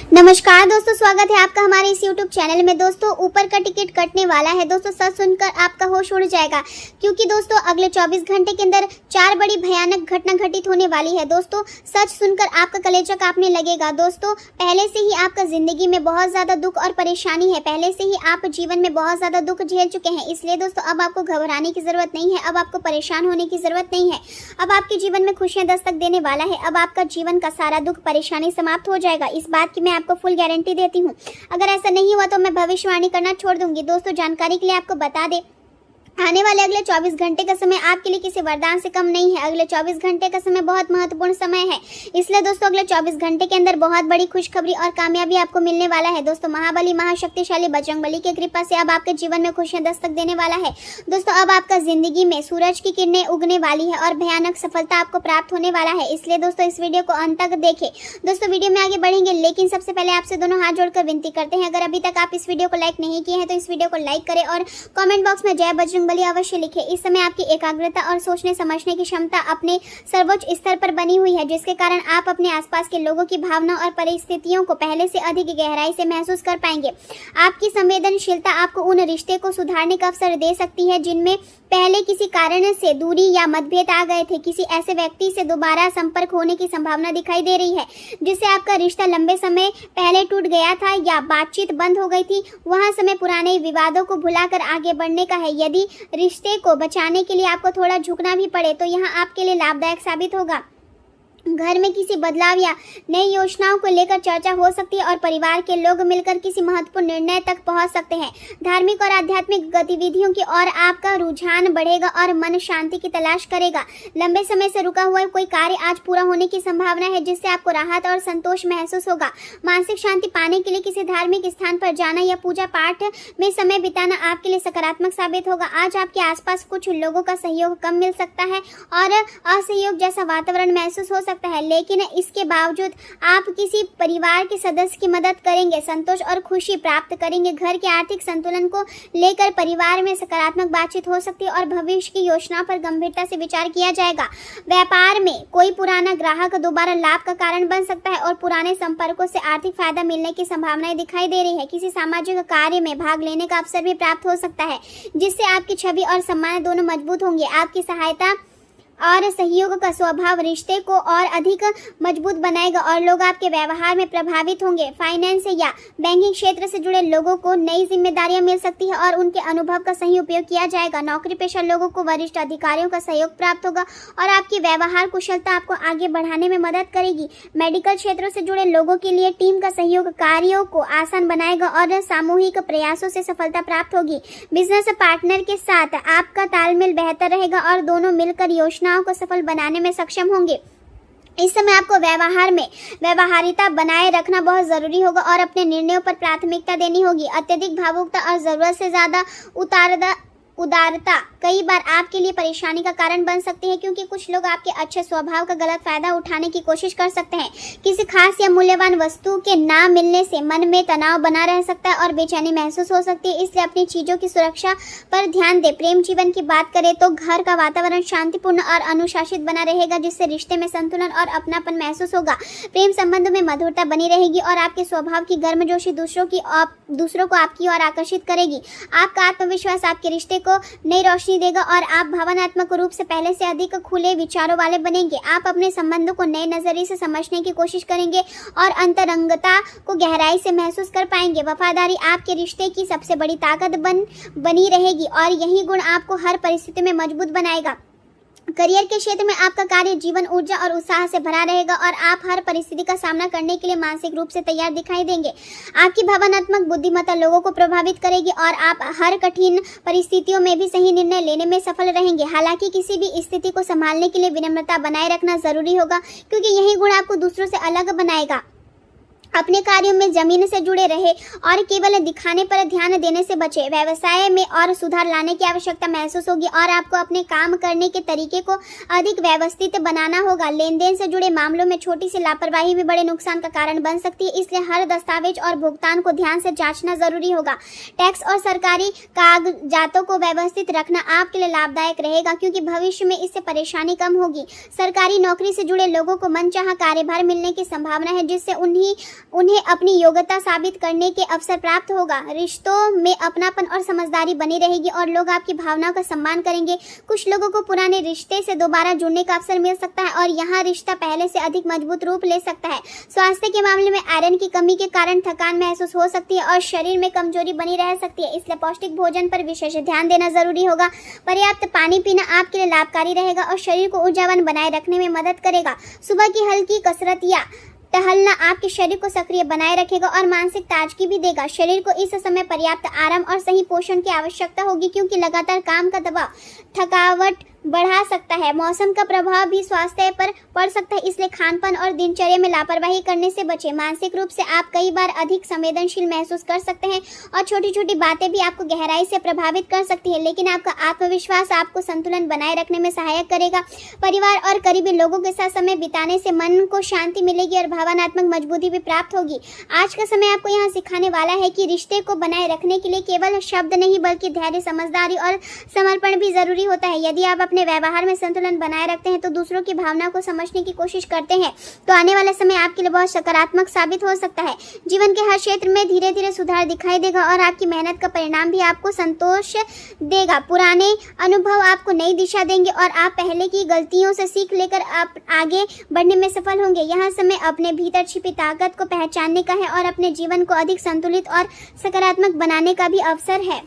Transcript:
नमस्कार दोस्तों, स्वागत है आपका हमारे इस YouTube चैनल में। दोस्तों, ऊपर का टिकट कटने वाला है। दोस्तों, सच सुनकर आपका होश उड़ जाएगा, क्योंकि दोस्तों अगले 24 घंटे के अंदर 4 बड़ी भयानक घटना घटित होने वाली है। दोस्तों, सच सुनकर आपका कलेजा कांपने लगेगा। दोस्तों, पहले से ही आपका जिंदगी में बहुत ज्यादा दुख और परेशानी है। पहले से ही आप जीवन में बहुत ज्यादा दुख झेल चुके हैं। इसलिए दोस्तों अब आपको घबराने की जरूरत नहीं है, अब आपको परेशान होने की जरूरत नहीं है। अब आपके जीवन में खुशियां दस्तक देने वाला है। अब आपका जीवन का सारा दुख परेशानी समाप्त हो जाएगा। इस बात की मैं आपको फुल गारंटी देती हूँ। अगर ऐसा नहीं हुआ तो मैं भविष्यवाणी करना छोड़ दूंगी। दोस्तों, जानकारी के लिए आपको बता दें, आने वाले अगले 24 घंटे का समय आपके लिए किसी वरदान से कम नहीं है। अगले 24 घंटे का समय बहुत महत्वपूर्ण समय है। इसलिए दोस्तों अगले 24 घंटे के अंदर बहुत बड़ी खुशखबरी और कामयाबी आपको मिलने वाला है। दोस्तों, महाबली महाशक्तिशाली बजरंगबली की कृपा से अब आपके जीवन में खुशियां दस्तक देने वाला है। दोस्तों, अब आपका जिंदगी में सूरज की किरणें उगने वाली है और भयानक सफलता आपको प्राप्त होने वाला है। इसलिए दोस्तों इस वीडियो को अंत तक देखें। दोस्तों, वीडियो में आगे बढ़ेंगे, लेकिन सबसे पहले आपसे दोनों हाथ जोड़कर विनती करते हैं, अगर अभी तक आप इस वीडियो को लाइक नहीं किए हैं तो इस वीडियो को लाइक करें और कमेंट बॉक्स में जय बजरंगबली अवश्य लिखें। इस समय आपकी एकाग्रता और सोचने समझने की क्षमता अपने सर्वोच्च स्तर पर बनी हुई है, जिसके कारण आप अपने आसपास के लोगों की भावना और परिस्थितियों को पहले से अधिक गहराई से महसूस कर पाएंगे। आपकी संवेदनशीलता आपको उन रिश्ते को सुधारने का अवसर दे सकती है जिनमें पहले किसी कारण से दूरी या मतभेद आ गए थे। किसी ऐसे व्यक्ति से दोबारा संपर्क होने की संभावना दिखाई दे रही है जिससे आपका रिश्ता लंबे समय पहले टूट गया था या बातचीत बंद हो गई थी। वहाँ समय पुराने विवादों को भुलाकर आगे बढ़ने का है। यदि रिश्ते को बचाने के लिए आपको थोड़ा झुकना भी पड़े तो यहाँ आपके लिए लाभदायक साबित होगा। घर में किसी बदलाव या नई योजनाओं को लेकर चर्चा हो सकती है और परिवार के लोग मिलकर किसी महत्वपूर्ण निर्णय तक पहुंच सकते हैं। धार्मिक और आध्यात्मिक गतिविधियों की ओर आपका रुझान बढ़ेगा और मन शांति की तलाश करेगा। लंबे समय से रुका हुआ कोई कार्य आज पूरा होने की संभावना है, जिससे आपको राहत और संतोष महसूस होगा। मानसिक शांति पाने के लिए किसी धार्मिक स्थान पर जाना या पूजा पाठ में समय बिताना आपके लिए सकारात्मक साबित होगा। आज आपके आसपास कुछ लोगों का सहयोग कम मिल सकता है और असहयोग जैसा वातावरण महसूस हो सकता है, लेकिन इसके बावजूद आप किसी परिवार के सदस्य की मदद करेंगे, संतोष और खुशी प्राप्त करेंगे। घर के आर्थिक संतुलन को लेकर परिवार में सकारात्मक बातचीत हो सकती है और भविष्य की योजना पर गंभीरता से विचार किया जाएगा। व्यापार में कोई पुराना ग्राहक दोबारा लाभ का कारण बन सकता है और पुराने संपर्कों से आर्थिक फायदा मिलने की संभावनाएं दिखाई दे रही है। किसी सामाजिक कार्य में भाग लेने का अवसर भी प्राप्त हो सकता है, जिससे आपकी छवि और सम्मान दोनों मजबूत होंगे। आपकी सहायता और सहयोग का स्वभाव रिश्ते को और अधिक मजबूत बनाएगा और लोग आपके व्यवहार में प्रभावित होंगे। फाइनेंस या बैंकिंग क्षेत्र से जुड़े लोगों को नई जिम्मेदारियां मिल सकती है और उनके अनुभव का सही उपयोग किया जाएगा। नौकरी पेशा लोगों को वरिष्ठ अधिकारियों का सहयोग प्राप्त होगा और आपकी व्यवहार कुशलता आपको आगे बढ़ाने में मदद करेगी। मेडिकल क्षेत्रों से जुड़े लोगों के लिए टीम का सहयोग कार्यों को आसान बनाएगा और सामूहिक प्रयासों से सफलता प्राप्त होगी। बिजनेस पार्टनर के साथ आपका तालमेल बेहतर रहेगा और दोनों मिलकर योजना को सफल बनाने में सक्षम होंगे। इस समय आपको व्यवहार में व्यवहारिता बनाए रखना बहुत जरूरी होगा और अपने निर्णयों पर प्राथमिकता देनी होगी। अत्यधिक भावुकता और जरूरत से ज्यादा उदारता कई बार आपके लिए परेशानी का कारण बन सकती है, क्योंकि कुछ लोग आपके अच्छे स्वभाव का गलत फायदा उठाने की कोशिश कर सकते हैं। किसी खास या मूल्यवान वस्तु के ना मिलने से मन में तनाव बना रह सकता है और बेचैनी महसूस हो सकती है। इसलिए अपनी चीजों की सुरक्षा पर ध्यान दें। प्रेम जीवन की बात करें तो घर का वातावरण शांतिपूर्ण और अनुशासित बना रहेगा, जिससे रिश्ते में संतुलन और अपनापन महसूस होगा। प्रेम संबंध में मधुरता बनी रहेगी और आपके स्वभाव की गर्मजोशी दूसरों को आपकी ओर आकर्षित करेगी। आपका आत्मविश्वास आपके रिश्ते को नई रोशनी देगा और आप भावनात्मक रूप से पहले से अधिक खुले विचारों वाले बनेंगे। आप अपने संबंधों को नए नजरिए से समझने की कोशिश करेंगे और अंतरंगता को गहराई से महसूस कर पाएंगे। वफादारी आपके रिश्ते की सबसे बड़ी ताकत बनी रहेगी और यही गुण आपको हर परिस्थिति में मजबूत बनाएगा। करियर के क्षेत्र में आपका कार्य जीवन ऊर्जा और उत्साह से भरा रहेगा और आप हर परिस्थिति का सामना करने के लिए मानसिक रूप से तैयार दिखाई देंगे। आपकी भावनात्मक बुद्धिमत्ता लोगों को प्रभावित करेगी और आप हर कठिन परिस्थितियों में भी सही निर्णय लेने में सफल रहेंगे। हालांकि किसी भी स्थिति को संभालने के लिए विनम्रता बनाए रखना जरूरी होगा, क्योंकि यही गुण आपको दूसरों से अलग बनाएगा। अपने कार्यों में जमीन से जुड़े रहे और केवल दिखाने पर ध्यान देने से बचे। व्यवसाय में और सुधार लाने की आवश्यकता महसूस होगी और आपको अपने काम करने के तरीके को अधिक व्यवस्थित बनाना होगा। लेन देन से जुड़े मामलों में छोटी सी लापरवाही भी बड़े नुकसान का कारण बन सकती है, इसलिए हर दस्तावेज और भुगतान को ध्यान से जांचना जरूरी होगा। टैक्स और सरकारी कागजातों को व्यवस्थित रखना आपके लिए लाभदायक रहेगा, क्योंकि भविष्य में इससे परेशानी कम होगी। सरकारी नौकरी से जुड़े लोगों को मनचाहा कार्यभार मिलने की संभावना है, जिससे उन्हीं उन्हें अपनी योग्यता साबित करने के अवसर प्राप्त होगा। रिश्तों में अपनापन और समझदारी बनी रहेगी और लोग आपकी भावनाओं का सम्मान करेंगे। कुछ लोगों को पुराने रिश्ते से दोबारा जुड़ने का अवसर मिल सकता है और यहाँ रिश्ता पहले से अधिक मजबूत रूप ले सकता है। स्वास्थ्य के मामले में आयरन की कमी के कारण थकान महसूस हो सकती है और शरीर में कमजोरी बनी रह सकती है, इसलिए पौष्टिक भोजन पर विशेष ध्यान देना जरूरी होगा। पर्याप्त पानी पीना आपके लिए लाभकारी रहेगा और शरीर को ऊर्जावान बनाए रखने में मदद करेगा। सुबह की हल्की कसरत या टहलना आपके शरीर को सक्रिय बनाए रखेगा और मानसिक ताजगी भी देगा। शरीर को इस समय पर्याप्त आराम और सही पोषण की आवश्यकता होगी क्योंकि लगातार काम का दबाव थकावट बढ़ा सकता है। मौसम का प्रभाव भी स्वास्थ्य पर पड़ सकता है, इसलिए खानपान और दिनचर्या में लापरवाही करने से बचें। मानसिक रूप से आप कई बार अधिक संवेदनशील महसूस कर सकते हैं और छोटी छोटी बातें भी आपको गहराई से प्रभावित कर सकती है, लेकिन आपका आत्मविश्वास आपको संतुलन बनाए रखने में सहायक करेगा। परिवार और करीबी लोगों के साथ समय बिताने से मन को शांति मिलेगी और भावनात्मक मजबूती भी प्राप्त होगी। आज का समय आपको यहाँ सिखाने वाला है कि रिश्ते को बनाए रखने के लिए केवल शब्द नहीं बल्कि धैर्य, समझदारी और समर्पण भी जरूरी होता है। यदि आप अपने व्यवहार में संतुलन बनाए रखते हैं तो दूसरों की भावना को समझने की कोशिश करते हैं तो आने वाला समय आपके लिए बहुत सकारात्मक साबित हो सकता है। जीवन के हर क्षेत्र में धीरे धीरे सुधार दिखाई देगा और आपकी मेहनत का परिणाम भी आपको संतोष देगा। पुराने अनुभव आपको नई दिशा देंगे और आप पहले की गलतियों से सीख लेकर आप आगे बढ़ने में सफल होंगे। यह समय अपने भीतर छिपी ताकत को पहचानने का है और अपने जीवन को अधिक संतुलित और सकारात्मक बनाने का भी अवसर है।